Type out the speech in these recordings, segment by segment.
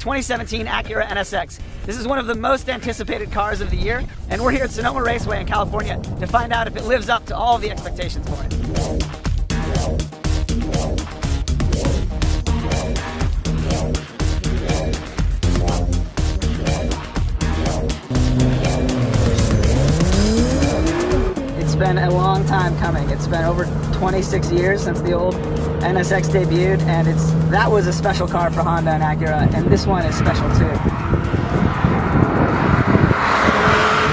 2017 Acura NSX. This is one of the most anticipated cars of the year, and we're here at Sonoma Raceway in California to find out if it lives up to all the expectations for it. It's been a long time coming. It's been over 26 years since the old NSX debuted, and that was a special car for Honda and Acura, and this one is special too.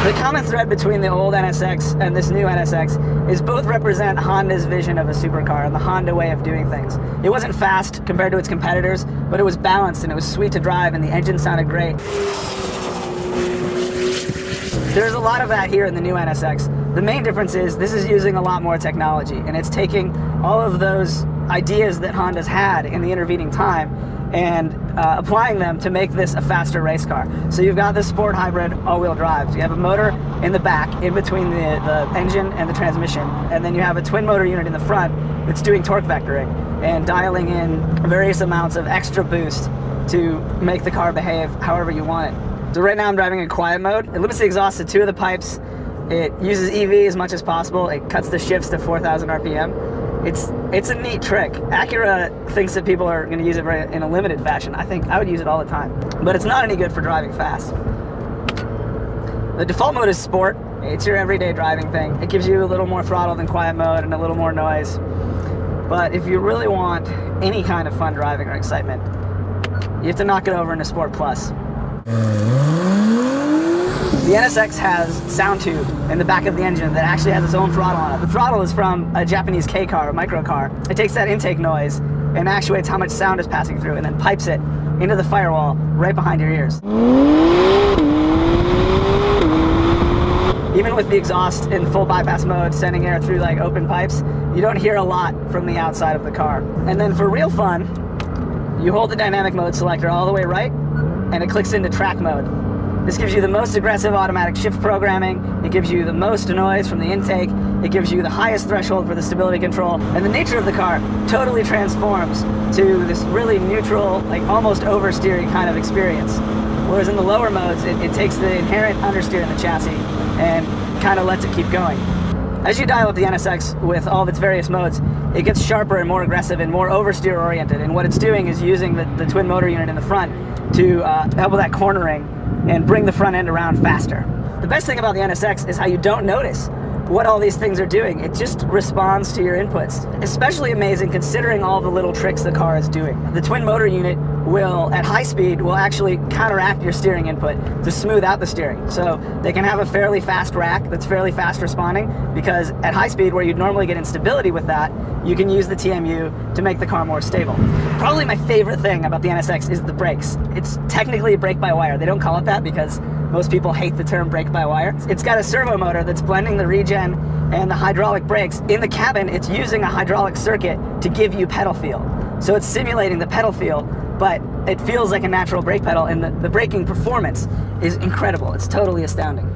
The common thread between the old NSX and this new NSX is both represent Honda's vision of a supercar and the Honda way of doing things. It wasn't fast compared to its competitors, but it was balanced and it was sweet to drive and the engine sounded great. There's a lot of that here in the new NSX. The main difference is this is using a lot more technology, and it's taking all of those ideas that Honda's had in the intervening time and applying them to make this a faster race car. So you've got this sport hybrid all-wheel drive. You have a motor in the back, in between the engine and the transmission, and then you have a twin motor unit in the front that's doing torque vectoring and dialing in various amounts of extra boost to make the car behave however you want it. So right now I'm driving in quiet mode. It limits the exhaust to 2 of the pipes. It uses EV as much as possible. It cuts the shifts to 4,000 RPM. It's a neat trick. Acura thinks that people are going to use it in a limited fashion. I think I would use it all the time. But it's not any good for driving fast. The default mode is Sport. It's your everyday driving thing. It gives you a little more throttle than quiet mode and a little more noise. But if you really want any kind of fun driving or excitement, you have to knock it over into Sport Plus. The NSX has sound tube in the back of the engine that actually has its own throttle on it. The throttle is from a Japanese K car, a micro car. It takes that intake noise and actuates how much sound is passing through and then pipes it into the firewall right behind your ears. Even with the exhaust in full bypass mode, sending air through like open pipes, you don't hear a lot from the outside of the car. And then for real fun, you hold the dynamic mode selector all the way right and it clicks into track mode. This gives you the most aggressive automatic shift programming, it gives you the most noise from the intake, it gives you the highest threshold for the stability control, and the nature of the car totally transforms to this really neutral, like almost oversteering kind of experience. Whereas in the lower modes, it takes the inherent understeer in the chassis and kind of lets it keep going. As you dial up the NSX with all of its various modes, it gets sharper and more aggressive and more oversteer oriented, and what it's doing is using the twin motor unit in the front to help with that cornering and bring the front end around faster. The best thing about the NSX is how you don't notice what all these things are doing. It just responds to your inputs. Especially amazing considering all the little tricks the car is doing. The twin motor unit will, at high speed, will actually counteract your steering input to smooth out the steering. So they can have a fairly fast rack that's fairly fast responding, because at high speed, where you'd normally get instability with that, you can use the TMU to make the car more stable. Probably my favorite thing about the NSX is the brakes. It's technically brake-by-wire. They don't call it that because most people hate the term brake-by-wire. It's got a servo motor that's blending the regen and the hydraulic brakes. In the cabin, it's using a hydraulic circuit to give you pedal feel. So it's simulating the pedal feel, but it feels like a natural brake pedal, and the braking performance is incredible. It's totally astounding.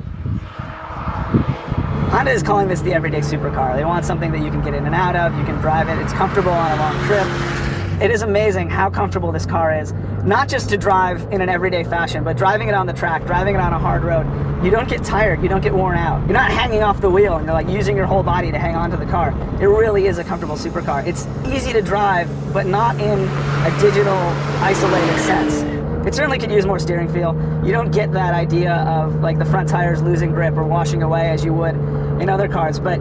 Honda is calling this the everyday supercar. They want something that you can get in and out of, you can drive it, it's comfortable on a long trip. It is amazing how comfortable this car is, not just to drive in an everyday fashion, but driving it on the track, driving it on a hard road. You don't get tired, you don't get worn out. You're not hanging off the wheel and you're like using your whole body to hang on to the car. It really is a comfortable supercar. It's easy to drive, but not in a digital, isolated sense. It certainly could use more steering feel. You don't get that idea of like the front tires losing grip or washing away as you would in other cars, but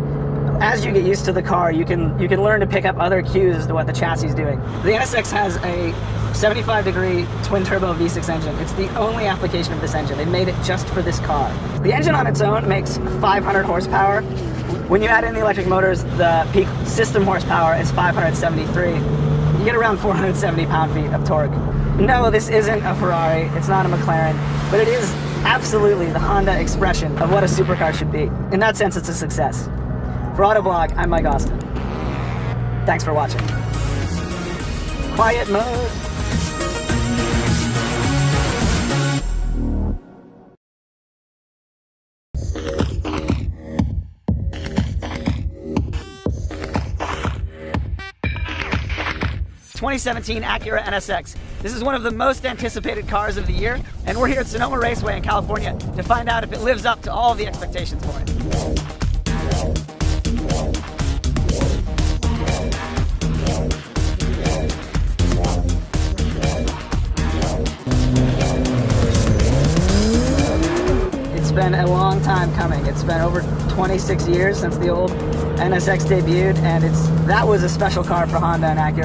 as you get used to the car, you can learn to pick up other cues as to what the chassis is doing. The NSX has a 75-degree twin-turbo V6 engine. It's the only application of this engine. They made it just for this car. The engine on its own makes 500 horsepower. When you add in the electric motors, the peak system horsepower is 573. You get around 470 pound-feet of torque. No, this isn't a Ferrari, it's not a McLaren, but it is absolutely the Honda expression of what a supercar should be. In that sense, it's a success. For Autoblog, I'm Mike Austin. Thanks for watching. Quiet mode. 2017 Acura NSX. This is one of the most anticipated cars of the year, and we're here at Sonoma Raceway in California to find out if it lives up to all the expectations for it. It's been a long time coming. It's been over 26 years since the old NSX debuted, and that was a special car for Honda and Acura.